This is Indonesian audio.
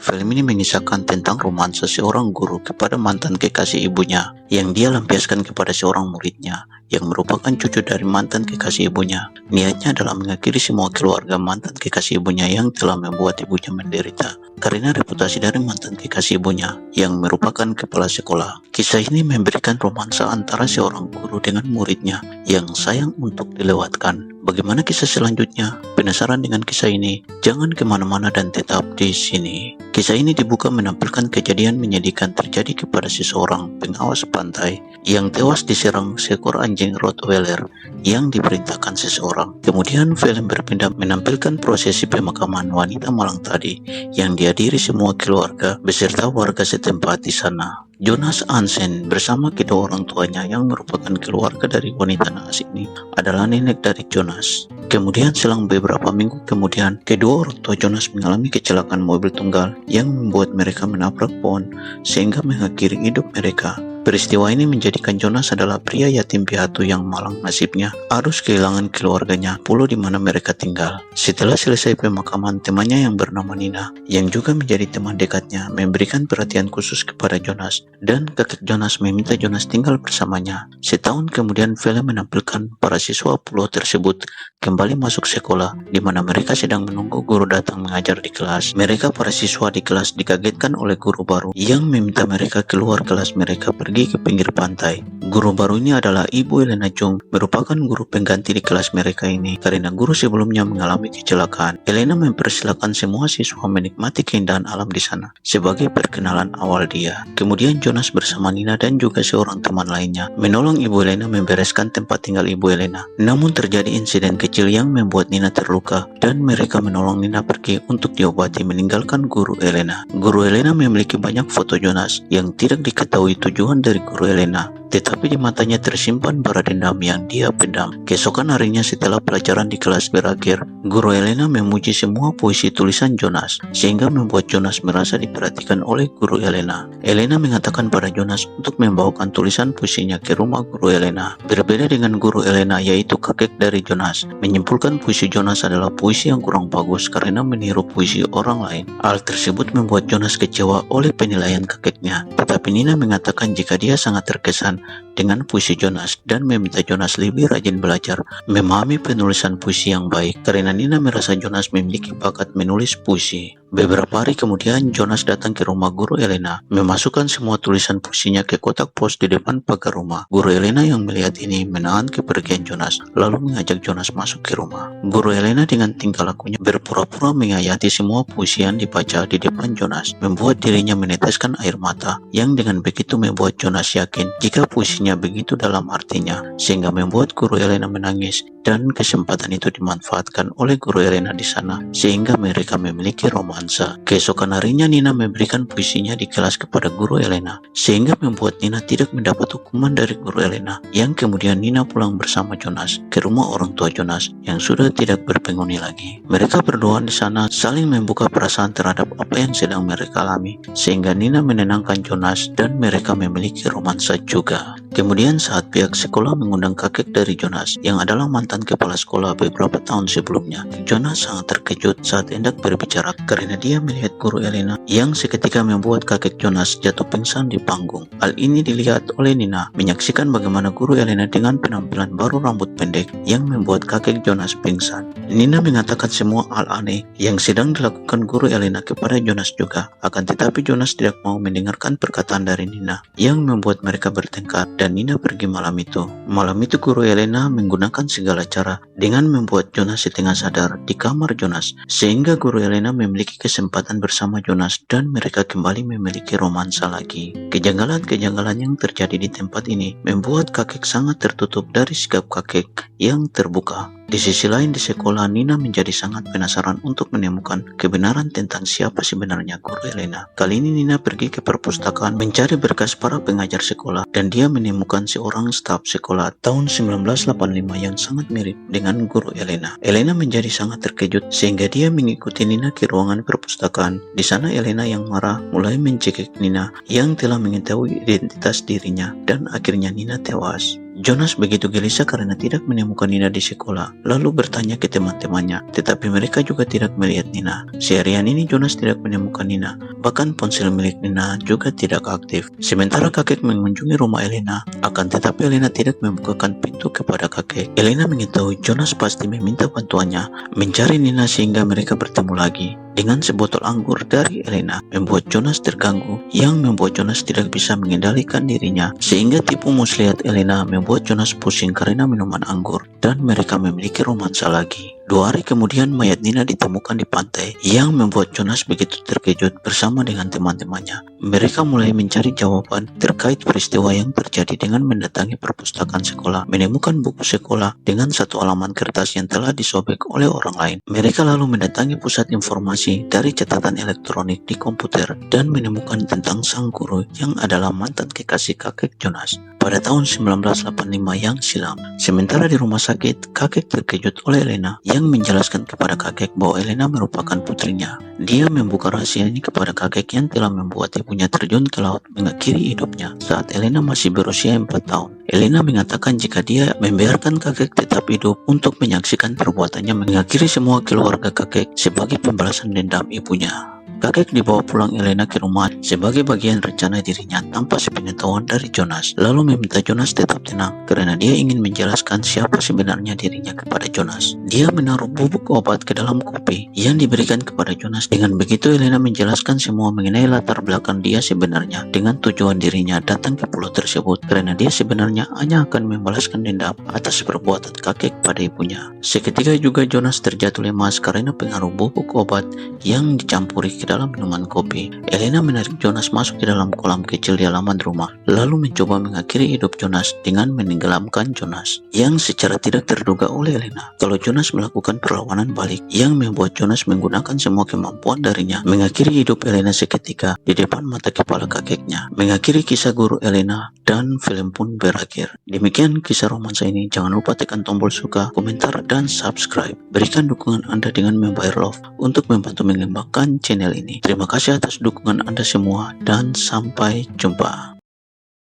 Film ini mengisahkan tentang romansa seorang guru kepada mantan kekasih ibunya yang dia lampiaskan kepada seorang muridnya yang merupakan cucu dari mantan kekasih ibunya. Niatnya adalah mengakhiri semua keluarga mantan kekasih ibunya yang telah membuat ibunya menderita karena reputasi dari mantan kekasih ibunya yang merupakan kepala sekolah. Kisah ini memberikan romansa antara seorang guru dengan muridnya yang sayang untuk dilewatkan. Bagaimana kisah selanjutnya? Penasaran dengan kisah ini? Jangan kemana-mana dan tetap di sini. Kisah ini dibuka menampilkan kejadian menyedihkan terjadi kepada seseorang pengawas pantai yang tewas diserang seekor anjing Rottweiler yang diperintahkan seseorang. Kemudian film berpindah menampilkan prosesi pemakaman wanita Malang tadi yang dihadiri semua keluarga beserta warga setempat di sana. Jonas Hansen bersama kedua orang tuanya yang merupakan keluarga dari wanita naas ini adalah nenek dari Jonas. Kemudian selang beberapa minggu kemudian, kedua orang tua Jonas mengalami kecelakaan mobil tunggal yang membuat mereka menabrak pohon sehingga mengakhiri hidup mereka. Peristiwa ini menjadikan Jonas adalah pria yatim piatu yang malang nasibnya harus kehilangan keluarganya, pulau di mana mereka tinggal. Setelah selesai pemakaman, temannya yang bernama Nina, yang juga menjadi teman dekatnya, memberikan perhatian khusus kepada Jonas, dan kakek Jonas meminta Jonas tinggal bersamanya. Setahun kemudian, film menampilkan para siswa pulau tersebut kembali masuk sekolah, di mana mereka sedang menunggu guru datang mengajar di kelas. Mereka para siswa di kelas dikagetkan oleh guru baru yang meminta mereka keluar kelas mereka pergi ke pinggir pantai. Guru baru ini adalah Ibu Elena Chung, merupakan guru pengganti di kelas mereka ini karena guru sebelumnya mengalami kecelakaan. Elena mempersilahkan semua siswa menikmati keindahan alam di sana sebagai perkenalan awal dia. Kemudian Jonas bersama Nina dan juga seorang teman lainnya menolong Ibu Elena membereskan tempat tinggal Ibu Elena. Namun terjadi insiden kecil yang membuat Nina terluka dan mereka menolong Nina pergi untuk diobati meninggalkan guru Elena. Guru Elena memiliki banyak foto Jonas yang tidak diketahui tujuan dari guru Elena, tetapi di matanya tersimpan bara dendam yang dia pendam. Keesokan harinya setelah pelajaran di kelas berakhir, guru Elena memuji semua puisi tulisan Jonas, sehingga membuat Jonas merasa diperhatikan oleh guru Elena. Elena mengatakan pada Jonas untuk membawakan tulisan puisinya ke rumah guru Elena. Berbeda dengan guru Elena, yaitu kakek dari Jonas, menyimpulkan puisi Jonas adalah puisi yang kurang bagus karena meniru puisi orang lain. Hal tersebut membuat Jonas kecewa oleh penilaian kakeknya, tetapi Nina mengatakan jika dia sangat terkesan dengan puisi Jonas dan meminta Jonas lebih rajin belajar memahami penulisan puisi yang baik karena Nina merasa Jonas memiliki bakat menulis puisi. Beberapa hari kemudian Jonas datang ke rumah guru Elena, memasukkan semua tulisan puisinya ke kotak pos di depan pagar rumah. Guru Elena yang melihat ini menahan kepergian Jonas lalu mengajak Jonas masuk ke rumah. Guru Elena dengan tingkah lakunya berpura-pura menghayati semua puisi yang dibaca di depan Jonas, membuat dirinya meneteskan air mata yang dengan begitu membuat Jonas yakin jika puisinya begitu dalam artinya, sehingga membuat guru Elena menangis dan kesempatan itu dimanfaatkan oleh guru Elena di sana sehingga mereka memiliki romansa. Keesokan harinya Nina memberikan puisinya di kelas kepada guru Elena sehingga membuat Nina tidak mendapat hukuman dari guru Elena, yang kemudian Nina pulang bersama Jonas ke rumah orang tua Jonas yang sudah tidak berpenghuni lagi. Mereka berdua di sana saling membuka perasaan terhadap apa yang sedang mereka alami sehingga Nina menenangkan Jonas dan mereka memiliki romansa juga. Kemudian saat pihak sekolah mengundang kakek dari Jonas yang adalah mantan kepala sekolah beberapa tahun sebelumnya, Jonas sangat terkejut saat hendak berbicara karena dia melihat guru Elena yang seketika membuat kakek Jonas jatuh pingsan di panggung. Hal ini dilihat oleh Nina, menyaksikan bagaimana guru Elena dengan penampilan baru rambut pendek yang membuat kakek Jonas pingsan. Nina mengatakan semua hal aneh yang sedang dilakukan guru Elena kepada Jonas juga, akan tetapi Jonas tidak mau mendengarkan perkataan dari Nina yang membuat mereka bertengkar dan Nina pergi malam itu. Malam itu guru Elena menggunakan segala cara dengan membuat Jonas setengah sadar di kamar Jonas sehingga guru Elena memiliki kesempatan bersama Jonas dan mereka kembali memiliki romansa lagi. Kejanggalan-kejanggalan yang terjadi di tempat ini membuat kakek sangat tertutup dari sikap kakek yang terbuka. Di sisi lain di sekolah, Nina menjadi sangat penasaran untuk menemukan kebenaran tentang siapa sebenarnya guru Elena. Kali ini Nina pergi ke perpustakaan mencari berkas para pengajar sekolah dan dia menemukan seorang staf sekolah tahun 1985 yang sangat mirip dengan guru Elena. Elena menjadi sangat terkejut sehingga dia mengikuti Nina ke ruangan perpustakaan. Di sana Elena yang marah mulai mencekik Nina yang telah mengetahui identitas dirinya dan akhirnya Nina tewas. Jonas begitu gelisah karena tidak menemukan Nina di sekolah, lalu bertanya ke teman-temannya, tetapi mereka juga tidak melihat Nina. Seharian ini Jonas tidak menemukan Nina, bahkan ponsel milik Nina juga tidak aktif. Sementara kakek mengunjungi rumah Elena, akan tetapi Elena tidak membukakan pintu kepada kakek. Elena mengetahui Jonas pasti meminta bantuannya mencari Nina sehingga mereka bertemu lagi. Dengan sebotol anggur dari Elena membuat Jonas terganggu, yang membuat Jonas tidak bisa mengendalikan dirinya, sehingga tipu muslihat Elena membuat Jonas pusing karena minuman anggur, dan mereka memiliki romansa lagi. 2 hari kemudian mayat Nina ditemukan di pantai, yang membuat Jonas begitu terkejut bersama dengan teman-temannya. Mereka mulai mencari jawaban terkait peristiwa yang terjadi dengan mendatangi perpustakaan sekolah, menemukan buku sekolah dengan 1 halaman kertas yang telah disobek oleh orang lain. Mereka lalu mendatangi pusat informasi dari catatan elektronik di komputer dan menemukan tentang sang guru yang adalah mantan kekasih kakek Jonas pada tahun 1985 yang silam. Sementara di rumah sakit, kakek terkejut oleh Elena yang menjelaskan kepada kakek bahwa Elena merupakan putrinya. Dia membuka rahasia ini kepada kakek yang telah membuat ibunya terjun ke laut mengakhiri hidupnya saat Elena masih berusia 4 tahun. Elena mengatakan jika dia membiarkan kakek tetap hidup untuk menyaksikan perbuatannya mengakhiri semua keluarga kakek sebagai pembalasan dendam ibunya. Kakek dibawa pulang Elena ke rumah sebagai bagian rencana dirinya tanpa sepengetahuan dari Jonas, lalu meminta Jonas tetap tenang karena dia ingin menjelaskan siapa sebenarnya dirinya kepada Jonas. Dia menaruh bubuk obat ke dalam kopi yang diberikan kepada Jonas. Dengan begitu Elena menjelaskan semua mengenai latar belakang dia sebenarnya dengan tujuan dirinya datang ke pulau tersebut karena dia sebenarnya hanya akan membalaskan dendam atas perbuatan kakek pada ibunya. Seketika juga Jonas terjatuh lemas karena pengaruh bubuk obat yang dicampuri ke dalam minuman kopi. Elena menarik Jonas masuk ke dalam kolam kecil di halaman rumah, lalu mencoba mengakhiri hidup Jonas dengan menenggelamkan Jonas, yang secara tidak terduga oleh Elena kalau Jonas melakukan perlawanan balik, yang membuat Jonas menggunakan semua kemampuan darinya mengakhiri hidup Elena seketika di depan mata kepala kakeknya, mengakhiri kisah guru Elena, dan film pun berakhir. Demikian kisah romansa ini. Jangan lupa tekan tombol suka, komentar, dan subscribe. Berikan dukungan Anda dengan membayar love untuk membantu mengembangkan channel ini. Terima kasih atas dukungan Anda semua dan sampai jumpa.